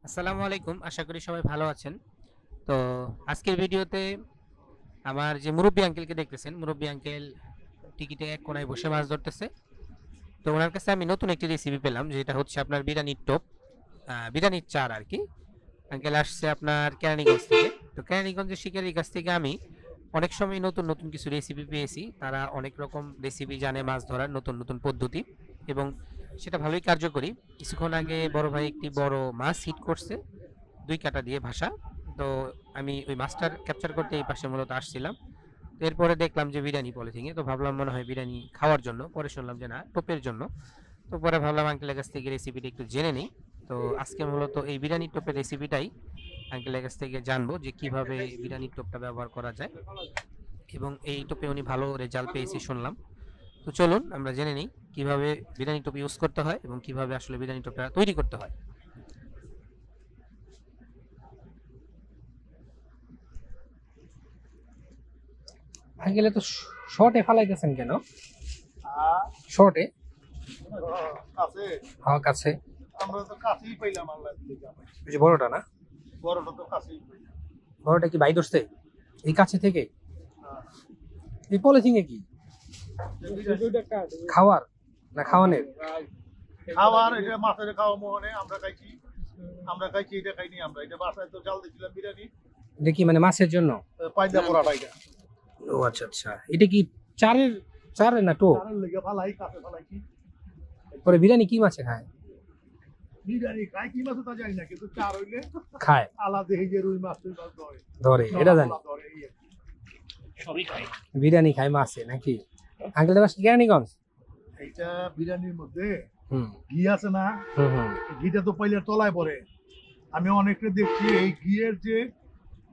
আসসালামু আলাইকুম, আশা করি সবাই ভালো আছেন। তো আজকের ভিডিওতে আমার যে মুরব্বী আঙ্কেলকে দেখতেছেন, মুরব্বী আঙ্কেল টিকিটে এক কোনায় বসে মাছ ধরতেছে। তো ওনার কাছে আমি নতুন একটি রেসিপি পেলাম, যেটা হচ্ছে আপনার বিরিয়ানির টোপ, বিরিয়ানির চার আর কি। আঙ্কেল আসছে আপনার কেরানীগঞ্জ থেকে। তো কেরানীগঞ্জের শিকারির কাছ থেকে আমি অনেক সময় নতুন নতুন কিছু রেসিপি পেয়েছি। তারা অনেক রকম রেসিপি জানে মাছ ধরার, নতুন নতুন পদ্ধতি, এবং সেটা ভালোই কার্যকরী। কিছুক্ষণ আগে বড় ভাই একটি বড় মাছ হিট করছে 2 কাঁটা দিয়ে ভাষা। তো আমি ওই মাছটার ক্যাপচার করতে এই পাশে মূলত আসছিলাম। তো এরপরে দেখলাম যে বিরিয়ানি পলিথিনে, তো ভাবলাম মনে হয় বিরিয়ানি খাওয়ার জন্য, পরে শুনলাম যে না, টোপের জন্য। তো পরে ভাবলাম আঙ্কেলের কাছ থেকে রেসিপিটা একটু জেনে নিই। তো আজকে মূলত এই বিরিয়ানি টোপের রেসিপিটাই আঙ্কেলের কাছ থেকে জানবো, যে কিভাবে বিরিয়ানি টোপটা ব্যবহার করা যায়, এবং এই টোপে উনি ভালো রেজাল্ট পেয়েছি শুনলাম। তো চলুন আমরা জেনে নিই কিভাবে বিরিয়ানি টোপ ইউজ করতে হয় এবং কিভাবে আসলে বিরিয়ানি টোপটা তৈরি করতে হয়। আঙ্কেল তো শর্টে ফালাইতেছেন কেন? শর্টে কাছে হাওয়া কাছে আমরা তো কাছেই পাইলাম আল্লাহ দিলে ওই যে বড়টা না, বড়টা তো কাছেই পাইলাম। বড়টা কি বাই ধরছে এই কাছে থেকে? এই পলিথিনে কি খাওয়ার না খাওয়ানের? খাওয়ার এটা মাছের খাওয়া মোহনে আমরা খাইছি এটা খাইনি আমরা। এটা বাসায় তো জাল দিয়েছিলাম বিরিয়ানি। এটা কি মানে মাছের জন্য পায়দা পড়াটা এটা। ও আচ্ছা আচ্ছা, এটা কি চারের না টো? চারের লেগে ফালাই, কাছে ফালাইছি। পরে বিরিয়ানি কি মাছে খায়? বিরিয়ানি খাই কি মাছ তা জানি না, কিন্তু চার হইলে খায়, আলাদা এই যে রুই মাছ ধরে এটা জানি। সবই খাই। বিরিয়ানি খায় মাছে নাকি? আঙ্কেল দেবাস কেরানীগঞ্জ। এইটা বিরিয়ানির মধ্যে হুম ঘি আছে না, হুম হুম, ঘিটা তো পয়লা তলায় পড়ে। আমি অনেকটা দেখছি এই ঘিয়ের যে,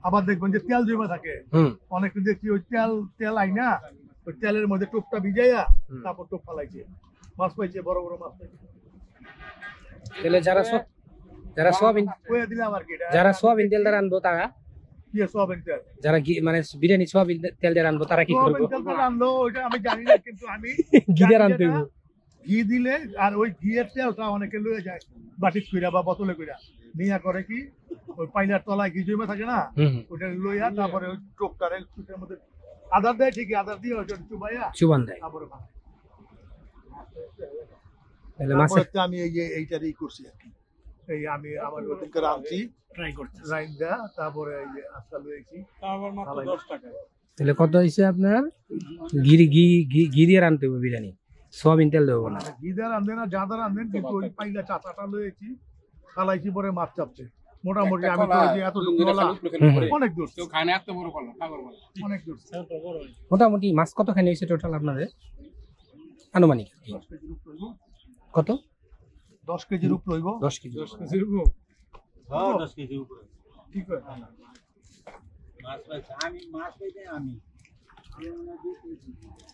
আবার দেখবেন যে তেল জমে থাকে, অনেকটা দেখছি ওই তেল আইনা ওই তেলের মধ্যে টোপটা ভিজাইয়া তারপর টোপ ফালাইছে। মাছ পাইছে, বড় বড় মাছ পাইছে। তাহলে যারা সোয়াবিন দিলাম আর কি, যারা সোয়াবিন তেল দিয়ে রানবো তারা কি সোয়াবিন তেল, যারা মানে বিরিয়ানি সোয়াবিন তেল দিয়ে রানবো তারা কি করবে? সোয়াবিন তেল রানলো ওইটা আমি জানি না, কিন্তু আমি ঘি দিয়ে রানতে হইব। ঘি দিলে আর ওই ঘিয়ের তেলটা অনেকে লয়ে যায় বাটি কইরা বা বোতলে কইরা নিয়া, করে কি ওই পাইলার তলায় ঘি জমে থাকে না, ওটা লইয়া তারপরে ওই টোপটারে সুটের মধ্যে আদার দেয়, ঠিকই আদার দিয়ে ওইটা চুবান দেয়, তারপরে আমি এইটারই করছি আর কি। এই আমি আমার ওদিনকে রাঁধছি, ট্রাই করছি রাইন্দা, তারপরে এই যে আজকাল লয়েছি, তারপর মাত্র 10 টাকা। তাহলে কত হইছে আপনার? ঘি দিয়ে রানতে হবে বিরিয়ানি, সোয়াবিন তেল দেবো না। ঘি দিয়ে রান্ধে না, যা দিয়ে রান্ধেন, কিন্তু ওই পাইলা চাচাটা লয়েছি, খালাইছি, পরে মাছ চাপছে মোটামুটি। আমি তো যে এত অনেক দূর খায় না, এত বড় কলা অনেক দূর। মোটামুটি মাছ কতখানি হয়েছে টোটাল আপনাদের আনুমানিক? কত? 10 কেজির উপর হইব। 10 কেজি? 10 কেজির উপর, হ্যাঁ 10 কেজির উপর। ঠিক আছে, মাছ পাইছে, মাছ পাইছে আমি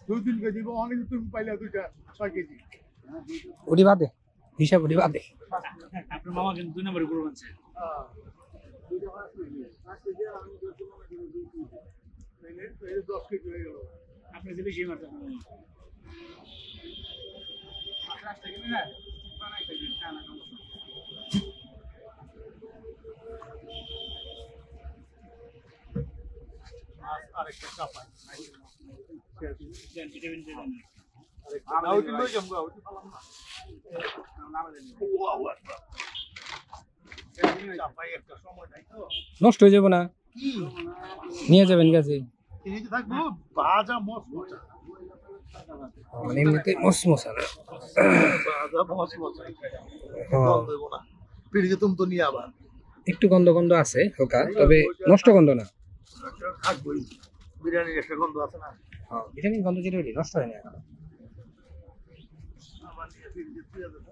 2-3 কেজি অনেক। তুমি পাইলে 6 কেজি ওডি বাদে হিসাব, ওডি বাদে। আপনার মামা কিন্তু 2 নম্বরে গরু আনছে। হ্যাঁ 10 কেজি হয়ে গেল। আপনি যে বেশি মারতেন আরেকটা চাপাই নষ্ট হয়ে যাবো না, নিয়ে যাবেন কাছে থাকবো ভাজা মশলা, মানে এমনিতে মশমশা না, ভাজা মশলা পিড়িতে তুমি তো নিয়ে আবার একটু গন্ধ গন্ধ আছে হালকা, তবে নষ্ট গন্ধ না। থাকবোই, বিরিয়ানির একটা গন্ধ আছে না, বিরিয়ানির গন্ধ যেটা নষ্ট হয় না এখন। আবার নিয়ে পিড়িতে দিয়ে দেবো,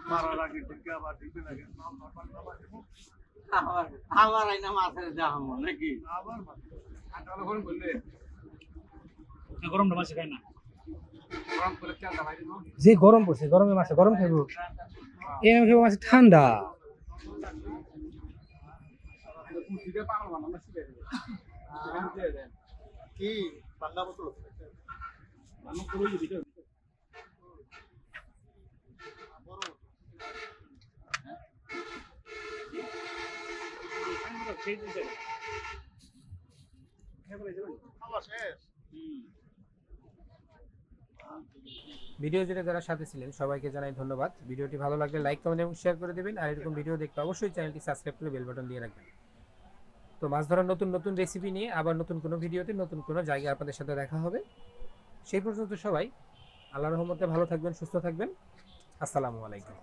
মারার আগে থেকে আবার দিবে না, আবার আইনা মাছের যাবো নাকি, আবার মাছ বললে গরমটা মাছে খায় না, গরম করে তেলটা ভাই দিব। যে গরম পড়ছে, গরমে মাছে গরম খাইব, এই আমি খাইব মাছে ঠান্ডা। কি ঠান্ডা বোতল খাওয়া শেষ ভিডিও জুড়ে যারা সাথে ছিলেন সবাইকে জানাই ধন্যবাদ। ভিডিওটি ভালো লাগলে লাইক কমেন্ট এবং শেয়ার করে দেবেন। আর এরকম ভিডিও দেখতে অবশ্যই চ্যানেলটি সাবস্ক্রাইব করে বেল বাটন দিয়ে রাখবেন। তো মাছ ধরার নতুন নতুন রেসিপি নিয়ে আবার নতুন কোনো ভিডিওতে নতুন কোনো জায়গায় আপনাদের সাথে দেখা হবে। সেই পর্যন্ত সবাই আল্লাহর রহমতে ভালো থাকবেন, সুস্থ থাকবেন। আসসালামু আলাইকুম।